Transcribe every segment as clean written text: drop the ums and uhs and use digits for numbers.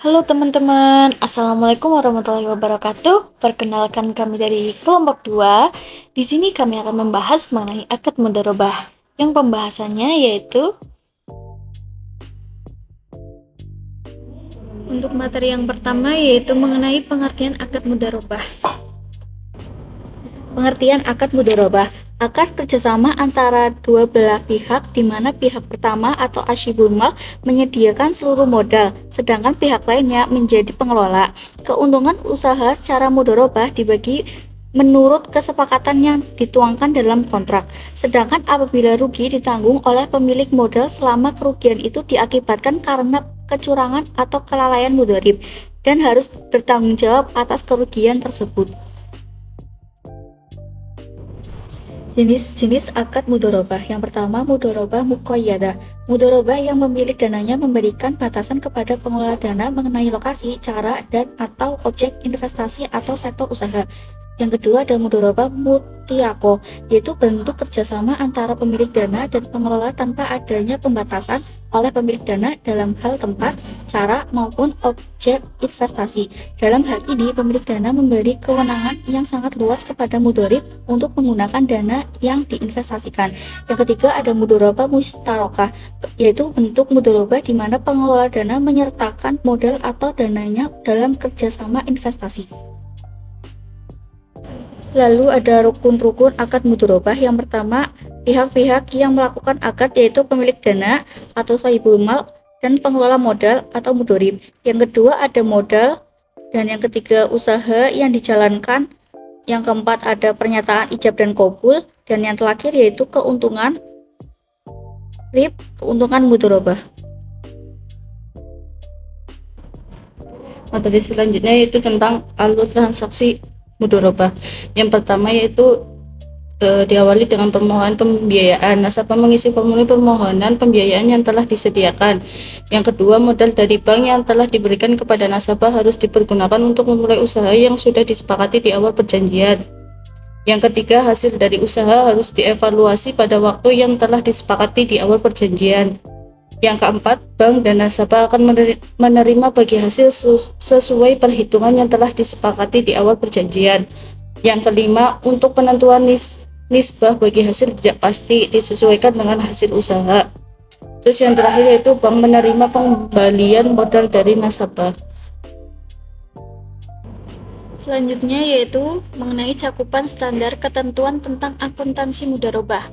Halo teman-teman, Assalamualaikum warahmatullahi wabarakatuh. Perkenalkan kami dari kelompok 2. Di sini kami akan membahas mengenai akad mudharabah. Yang pembahasannya yaitu untuk materi yang pertama yaitu mengenai pengertian akad mudharabah. Pengertian akad mudharabah. Akad kerjasama antara dua belah pihak di mana pihak pertama atau asyibul mal menyediakan seluruh modal, sedangkan pihak lainnya menjadi pengelola. Keuntungan usaha secara mudharabah dibagi menurut kesepakatan yang dituangkan dalam kontrak. Sedangkan apabila rugi ditanggung oleh pemilik modal selama kerugian itu diakibatkan karena kecurangan atau kelalaian mudharib dan harus bertanggung jawab atas kerugian tersebut. Jenis-jenis akad mudharabah. Yang pertama, mudharabah muqayyadah. Mudharabah yang pemilik dananya memberikan batasan kepada pengelola dana mengenai lokasi, cara, dan atau objek investasi atau sektor usaha. Yang kedua ada mudharabah mutlaqah, yaitu bentuk kerjasama antara pemilik dana dan pengelola tanpa adanya pembatasan oleh pemilik dana dalam hal tempat, cara, maupun objek investasi. Dalam hal ini, pemilik dana memberi kewenangan yang sangat luas kepada mudharib untuk menggunakan dana yang diinvestasikan. Yang ketiga ada mudharabah musyarakah, yaitu bentuk mudharabah di mana pengelola dana menyertakan modal atau dananya dalam kerjasama investasi. Lalu ada rukun-rukun akad mudharabah. Yang pertama, pihak-pihak yang melakukan akad yaitu pemilik dana atau sahibul mal dan pengelola modal atau mudharib. Yang kedua ada modal, dan yang ketiga usaha yang dijalankan. Yang keempat ada pernyataan ijab dan qabul, dan yang terakhir yaitu keuntungan keuntungan mudharabah. Materi selanjutnya yaitu tentang alur transaksi mudharabah. Yang pertama yaitu diawali dengan permohonan pembiayaan. Nasabah mengisi formulir permohonan pembiayaan yang telah disediakan. Yang kedua, modal dari bank yang telah diberikan kepada nasabah harus dipergunakan untuk memulai usaha yang sudah disepakati di awal perjanjian. Yang ketiga, hasil dari usaha harus dievaluasi pada waktu yang telah disepakati di awal perjanjian. Yang keempat, bank dan nasabah akan menerima bagi hasil sesuai perhitungan yang telah disepakati di awal perjanjian. Yang kelima, untuk penentuan nisbah bagi hasil tidak pasti disesuaikan dengan hasil usaha. Terus yang terakhir yaitu bank menerima pengembalian modal dari nasabah. Selanjutnya yaitu mengenai cakupan standar ketentuan tentang akuntansi mudharabah.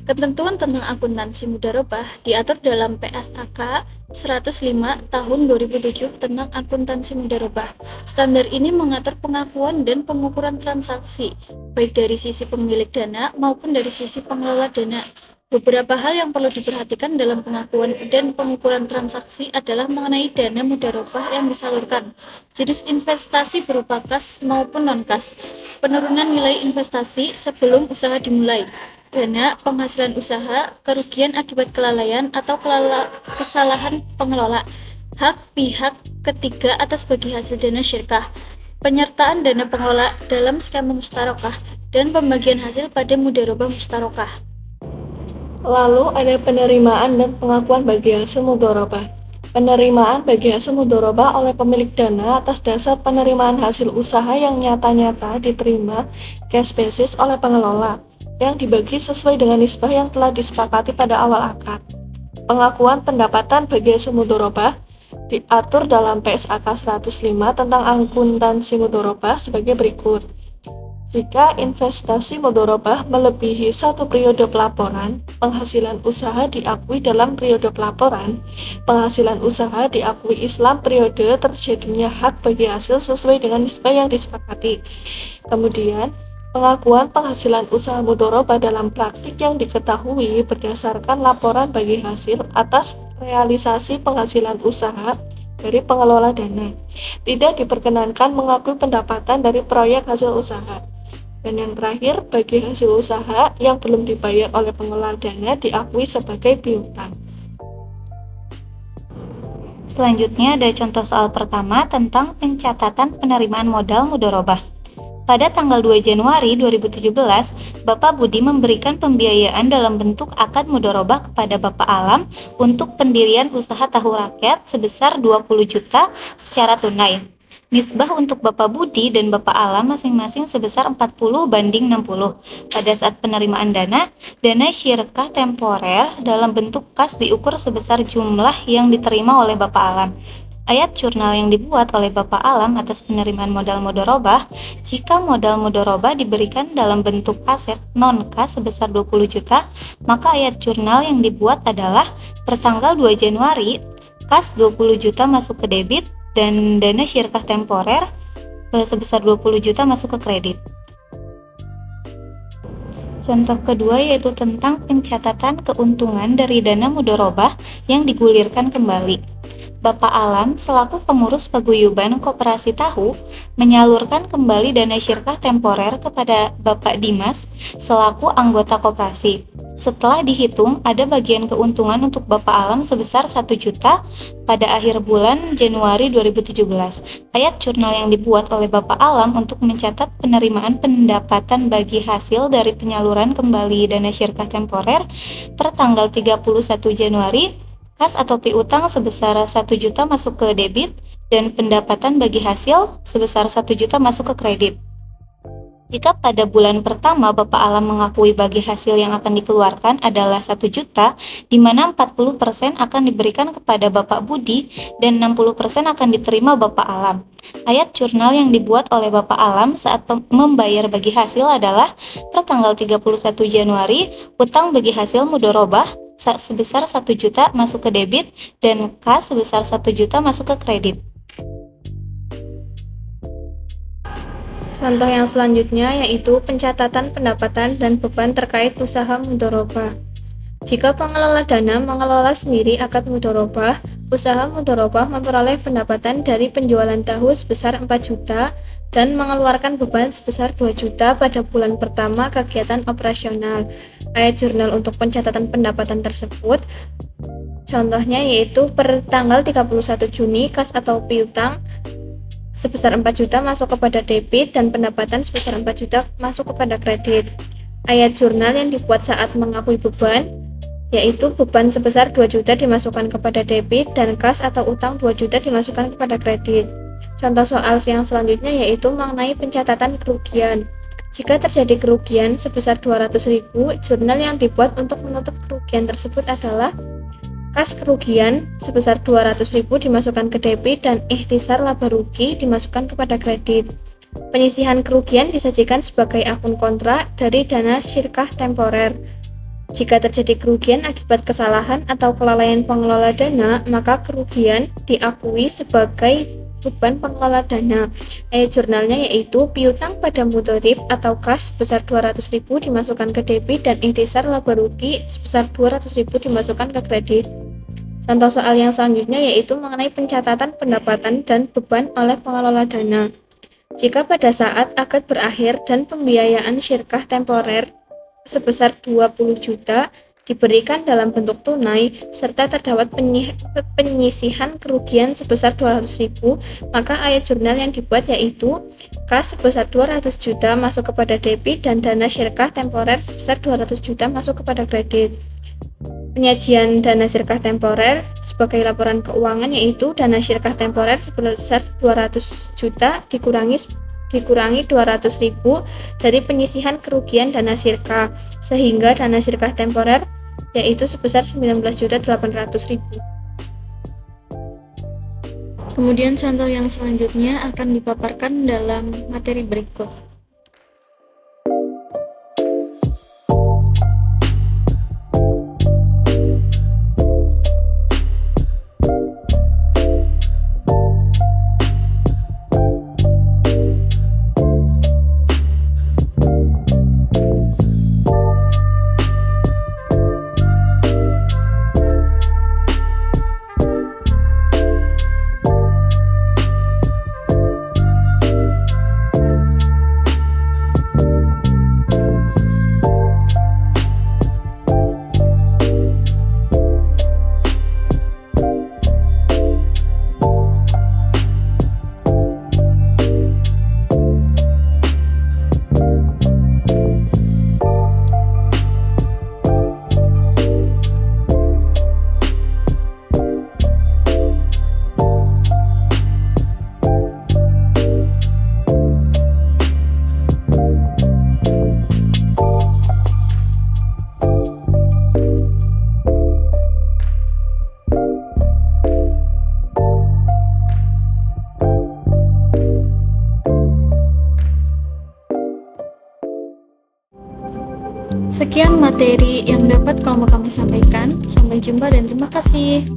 Ketentuan tentang akuntansi mudharabah diatur dalam PSAK 105 tahun 2007 tentang akuntansi mudharabah. Standar ini mengatur pengakuan dan pengukuran transaksi, baik dari sisi pemilik dana maupun dari sisi pengelola dana. Beberapa hal yang perlu diperhatikan dalam pengakuan dan pengukuran transaksi adalah mengenai dana mudharabah yang disalurkan, jenis investasi berupa kas maupun non-kas, penurunan nilai investasi sebelum usaha dimulai, dana penghasilan usaha, kerugian akibat kelalaian atau kesalahan pengelola, hak pihak ketiga atas bagi hasil dana syirkah, penyertaan dana pengelola dalam skema musyarakah, dan pembagian hasil pada mudharabah musyarakah. Lalu ada penerimaan dan pengakuan bagi hasil mudharabah. Penerimaan bagi hasil mudharabah oleh pemilik dana atas dasar penerimaan hasil usaha yang nyata-nyata diterima cash basis oleh pengelola, yang dibagi sesuai dengan nisbah yang telah disepakati pada awal akad. Pengakuan pendapatan bagi hasil mudharabah diatur dalam PSAK 105 tentang akuntansi mudharabah sebagai berikut. Jika investasi mudharabah melebihi satu periode pelaporan, penghasilan usaha diakui dalam periode pelaporan, penghasilan usaha diakui Islam periode terjadinya hak bagi hasil sesuai dengan nisbah yang disepakati. Kemudian, pengakuan penghasilan usaha mudharabah dalam praktik yang diketahui berdasarkan laporan bagi hasil atas realisasi penghasilan usaha dari pengelola dana. Tidak diperkenankan mengakui pendapatan dari proyek hasil usaha. Dan yang terakhir, bagi hasil usaha yang belum dibayar oleh pengelola dana diakui sebagai piutang. Selanjutnya ada contoh soal pertama tentang pencatatan penerimaan modal mudharabah. Pada tanggal 2 Januari 2017, Bapak Budi memberikan pembiayaan dalam bentuk akad mudharabah kepada Bapak Alam untuk pendirian usaha tahu rakyat sebesar 20 juta secara tunai. Nisbah untuk Bapak Budi dan Bapak Alam masing-masing sebesar 40/60. Pada saat penerimaan dana syirkah temporer dalam bentuk kas diukur sebesar jumlah yang diterima oleh Bapak Alam. Ayat jurnal yang dibuat oleh Bapak Alam atas penerimaan modal mudharabah, jika modal mudharabah diberikan dalam bentuk aset non-kas sebesar 20 juta, maka ayat jurnal yang dibuat adalah pertanggal 2 Januari, kas 20 juta masuk ke debit dan dana syirkah temporer sebesar 20 juta masuk ke kredit. Contoh kedua yaitu tentang pencatatan keuntungan dari dana mudharabah yang digulirkan kembali. Bapak Alam selaku pengurus paguyuban Koperasi Tahu menyalurkan kembali dana syirkah temporer kepada Bapak Dimas selaku anggota koperasi. Setelah dihitung, ada bagian keuntungan untuk Bapak Alam sebesar 1 juta pada akhir bulan Januari 2017. Ayat jurnal yang dibuat oleh Bapak Alam untuk mencatat penerimaan pendapatan bagi hasil dari penyaluran kembali dana syirkah temporer per tanggal 31 Januari, kas atau piutang sebesar 1 juta masuk ke debit dan pendapatan bagi hasil sebesar 1 juta masuk ke kredit. Jika pada bulan pertama Bapak Alam mengakui bagi hasil yang akan dikeluarkan adalah 1 juta, di mana 40% akan diberikan kepada Bapak Budi dan 60% akan diterima Bapak Alam. Ayat jurnal yang dibuat oleh Bapak Alam saat membayar bagi hasil adalah per tanggal 31 Januari, utang bagi hasil mudharabah sebesar 1 juta masuk ke debit dan kas sebesar 1 juta masuk ke kredit. Contoh yang selanjutnya yaitu pencatatan pendapatan dan beban terkait usaha mudharabah. Jika pengelola dana mengelola sendiri akad mudharabah, usaha mudharabah memperoleh pendapatan dari penjualan tahu sebesar 4 juta dan mengeluarkan beban sebesar 2 juta pada bulan pertama kegiatan operasional. Ayat jurnal untuk pencatatan pendapatan tersebut contohnya yaitu per tanggal 31 Juni kas atau piutang sebesar 4 juta masuk kepada debit dan pendapatan sebesar 4 juta masuk kepada kredit. Ayat jurnal yang dibuat saat mengakui beban yaitu beban sebesar 2 juta dimasukkan kepada debit dan kas atau utang 2 juta dimasukkan kepada kredit. Contoh soal yang selanjutnya yaitu mengenai pencatatan kerugian. Jika terjadi kerugian sebesar 200.000, jurnal yang dibuat untuk menutup kerugian tersebut adalah kas kerugian sebesar 200.000 dimasukkan ke debit dan ikhtisar laba rugi dimasukkan kepada kredit. Penyisihan kerugian disajikan sebagai akun kontrak dari dana syirkah temporer. Jika terjadi kerugian akibat kesalahan atau kelalaian pengelola dana, maka kerugian diakui sebagai beban pengelola dana. Ayat jurnalnya yaitu piutang pada mudharib atau kas sebesar 200.000 dimasukkan ke debit dan ikhtisar laba rugi sebesar 200.000 dimasukkan ke kredit. Contoh soal yang selanjutnya yaitu mengenai pencatatan pendapatan dan beban oleh pengelola dana. Jika pada saat akad berakhir dan pembiayaan syirkah temporer sebesar 20 juta diberikan dalam bentuk tunai serta terdapat penyisihan kerugian sebesar 200.000, maka ayat jurnal yang dibuat yaitu kas sebesar 200 juta masuk kepada debit dan dana syirkah temporer sebesar 200 juta masuk kepada kredit. Penyajian dana syirkah temporer sebagai laporan keuangan yaitu dana syirkah temporer sebesar 200 juta dikurangi 200.000 dari penyisihan kerugian dana syirkah, sehingga dana syirkah temporer yaitu sebesar 19.800.000. Kemudian contoh yang selanjutnya akan dipaparkan dalam materi berikut. Sekian materi yang dapat kami sampaikan. Sampai jumpa dan terima kasih.